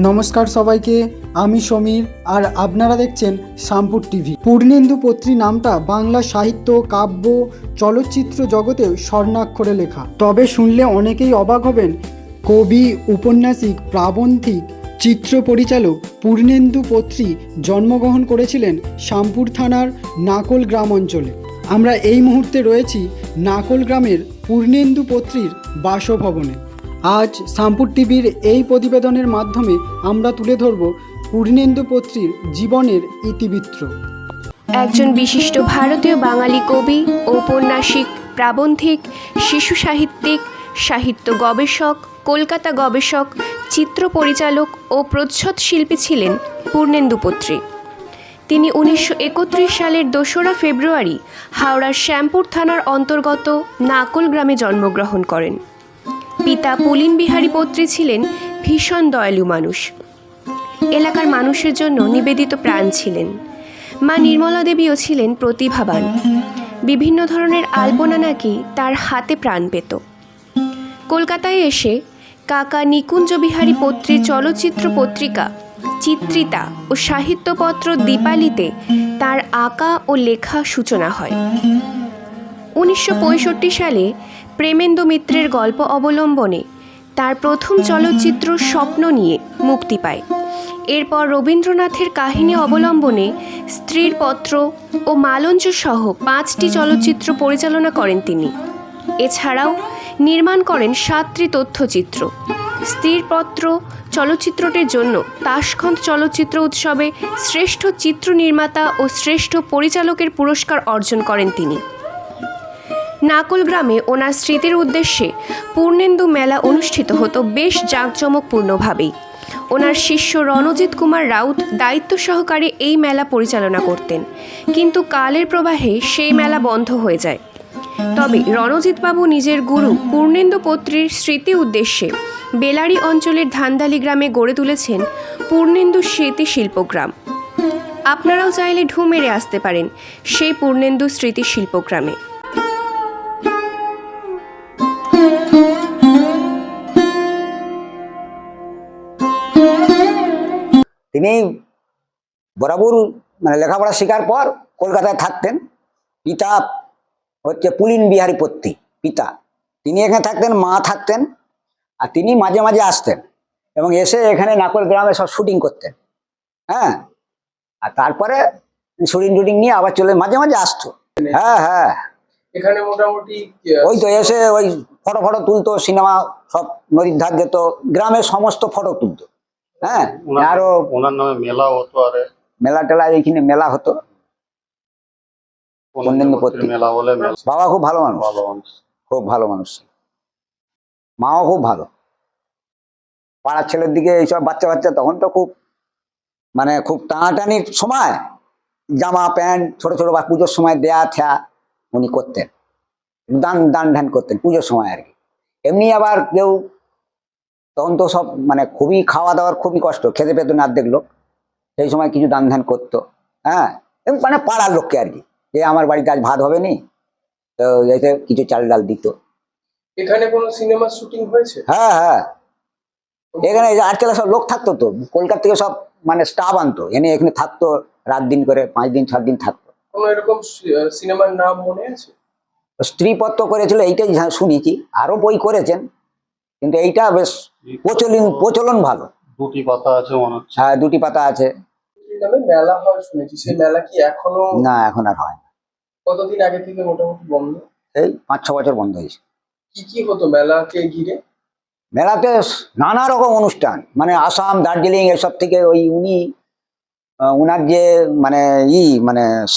নমস্কার সবাইকে, আমি সমীর আর আপনারা দেখছেন শ্যামপুর টিভি। পূর্ণেন্দু পত্রী নামটা বাংলা সাহিত্য, কাব্য, চলচ্চিত্র জগতেও স্বর্ণাক্ষরে লেখা। তবে শুনলে অনেকেই অবাক হবেন, কবি, উপন্যাসিক, প্রাবন্ধিক, চিত্র পরিচালক পূর্ণেন্দু পত্রী জন্মগ্রহণ করেছিলেন শ্যামপুর থানার নাকল গ্রাম অঞ্চলে। আমরা এই মুহূর্তে রয়েছি নাকল গ্রামের পূর্ণেন্দু পত্রীর বাসভবনে। আজ শ্যামপুর টিভির এই প্রতিবেদনের মাধ্যমে আমরা তুলে ধরব পূর্ণেন্দু পত্রীর জীবনের ইতিবৃত্ত। একজন বিশিষ্ট ভারতীয় বাঙালি কবি, ঔপন্যাসিক, প্রাবন্ধিক, শিশু সাহিত্যিক, সাহিত্য গবেষক, কলকাতা গবেষক, চিত্র পরিচালক ও প্রচ্ছদ শিল্পী ছিলেন পূর্ণেন্দু পত্রী। তিনি 1931 সালের 2রা ফেব্রুয়ারি হাওড়ার শ্যামপুর থানার অন্তর্গত নাকল গ্রামে জন্মগ্রহণ করেন। পিতা পুলিন বিহারী পত্রী ছিলেন ভীষণ দয়ালু মানুষ। এলাকার মানুষের জন্য নিবেদিত প্রাণ ছিলেন। মা নির্মলা দেবীও ছিলেন প্রতিভাবান। বিভিন্ন ধরনের আলপনা নাকি তার হাতে প্রাণ পেত। কলকাতায় এসে কাকা নিকুঞ্জ বিহারী পত্রীর চলচ্চিত্র পত্রিকা চিত্রিতা ও সাহিত্যপত্র দীপালিতে তার আঁকা ও লেখা সূচনা হয়। 1965 সালে প্রেমেন্দু মিত্রের গল্প অবলম্বনে তার প্রথম চলচ্চিত্র স্বপ্ন নিয়ে মুক্তি পায়। এরপর রবীন্দ্রনাথের কাহিনী অবলম্বনে স্ত্রীর পত্র ও মালঞ্চ সহ 5টি চলচ্চিত্র পরিচালনা করেন তিনি। এছাড়াও নির্মাণ করেন 7টি তথ্যচিত্র। স্ত্রীর পত্র চলচ্চিত্রটির জন্য তাশখন্দ চলচ্চিত্র উৎসবে শ্রেষ্ঠ চিত্র নির্মাতা ও শ্রেষ্ঠ পরিচালকের পুরস্কার অর্জন করেন তিনি। নাকল গ্রামে ওনার স্মৃতির উদ্দেশ্যে পূর্ণেন্দু মেলা অনুষ্ঠিত হতো বেশ জাঁকজমকপূর্ণভাবেই। ওনার শিষ্য রণজিৎ কুমার রাউত দায়িত্ব সহকারে এই মেলা পরিচালনা করতেন, কিন্তু কালের প্রবাহে সেই মেলা বন্ধ হয়ে যায়। তবে রণজিৎবাবু নিজের গুরু পূর্ণেন্দু পত্রীর স্মৃতি উদ্দেশ্যে বেলারি অঞ্চলের ধান্দালি গ্রামে গড়ে তুলেছেন পূর্ণেন্দু স্মৃতি শিল্পগ্রাম। আপনারাও চাইলে ঢু মেরে আসতে পারেন সেই পূর্ণেন্দু স্মৃতি শিল্পগ্রামে। তিনি বরাবর লেখাপড়া শেখার পর কলকাতায় থাকতেন। পিতা হচ্ছে পুলিন বিহারী পত্রী পিতা, তিনি এখানে থাকতেন, মা থাকতেন, আর তিনি মাঝে মাঝে আসতেন এবং এসে এখানে নাকল গ্রামে সব শুটিং করতেন। হ্যাঁ, আর তারপরে শুটিং টুটিং নিয়ে আবার চলে মাঝে মাঝে আসতো। হ্যাঁ হ্যাঁ, এখানে মোটামুটি ওই তো এসে ওই ফটো ফটো তুলতো, সিনেমা সব নদীর ধার যেত, গ্রামের সমস্ত ফটো তুলতো। হ্যাঁ, আরো ওনার নামে মেলা হতো, আর মেলা টেলা এইখানে মেলা হতো। মেলা বলে বাবা খুব ভালো মানুষ, খুব ভালো মানুষ, মাও খুব ভালো। পাড়ার ছেলের দিকে এইসব বাচ্চা বাচ্চা তখন তো খুব খুব টানাটানির সময়, জামা প্যান্ট ছোট ছোট বা পুজোর সময় দেয়া থেয়া উনি করতেন, দান দান ধ্যান করতেন পুজোর সময় আর কি। এমনি আবার কেউ তখন তো সব খুবই খাওয়া দাওয়ার খুবই কষ্ট, খেতে পেত না অর্ধেক লোক, সেই সময় কিছু দান ধ্যান করতো। হ্যাঁ, পাড়ার লোককে আর কি, যে আমার বাড়িতে আজ ভাত হবে নি, তো এতে কিছু চাল ডাল দিত। এখানে কোনো সিনেমা শুটিং হয়েছে? হ্যাঁ হ্যাঁ, এখানে আজকাল সব লোক থাকতো, তো কলকাতা থেকে সব স্টাফ আনতো, এনে এখানে থাকতো রাত দিন করে, 5 দিন 6 দিন থাকতো। কোনো এরকম সিনেমার নাম মনে আছে? স্ত্রীপত্র করেছিল, এইটাই শুনেছি, আরো বই করেছেন, কিন্তু এইটা বেশ প্রচলন ভালো। 2টি পাতা আছে মনে হচ্ছে। হ্যাঁ, 2টি পাতা আছে। মেলা হয় শুনেছি, সেই মেলা কি এখনো? না, এখন আর হয় না। কতদিন আগে থেকে মোটামুটি বন্ধ? এই 5-6 বছর বন্ধ হয়েছে। কি কি হতো মেলাকে ঘিরে? মেলাতে নানা রকম অনুষ্ঠান, আসাম, দার্জিলিং এসব থেকে ওই উনার যে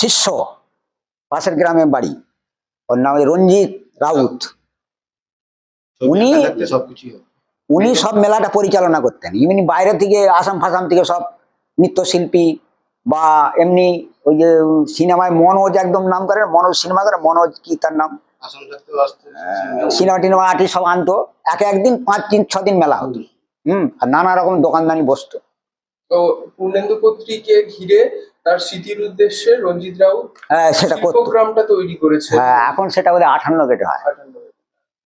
শিষ্য, পাশের গ্রামে বাড়ি, ওর নাম রঞ্জিত রাউত, উনি সব মেলাটা পরিচালনা করতেন। এমনি বাইরে থেকে আসাম ফাসাম থেকে সব নৃত্যশিল্পী বা এমনি ওই যে সিনেমায় মনোজ একদম নাম করে, মনোজ সিনেমা করে, মনোজ কি তার নাম, সিনেমা টিনেমা আর্টিস্ট সব আনতো। একদিন 5 দিন 6 দিন মেলা হতো। আর নানা রকম দোকানদানি বসতো। তো পূর্ণেন্দু পত্রীকে ঘিরে তার স্মৃতির উদ্দেশ্যে রঞ্জিত রাউত সেটা শিল্পগ্রামটা তৈরি করেছে। হ্যাঁ, এখন সেটা বলে 58 গেটে হয়।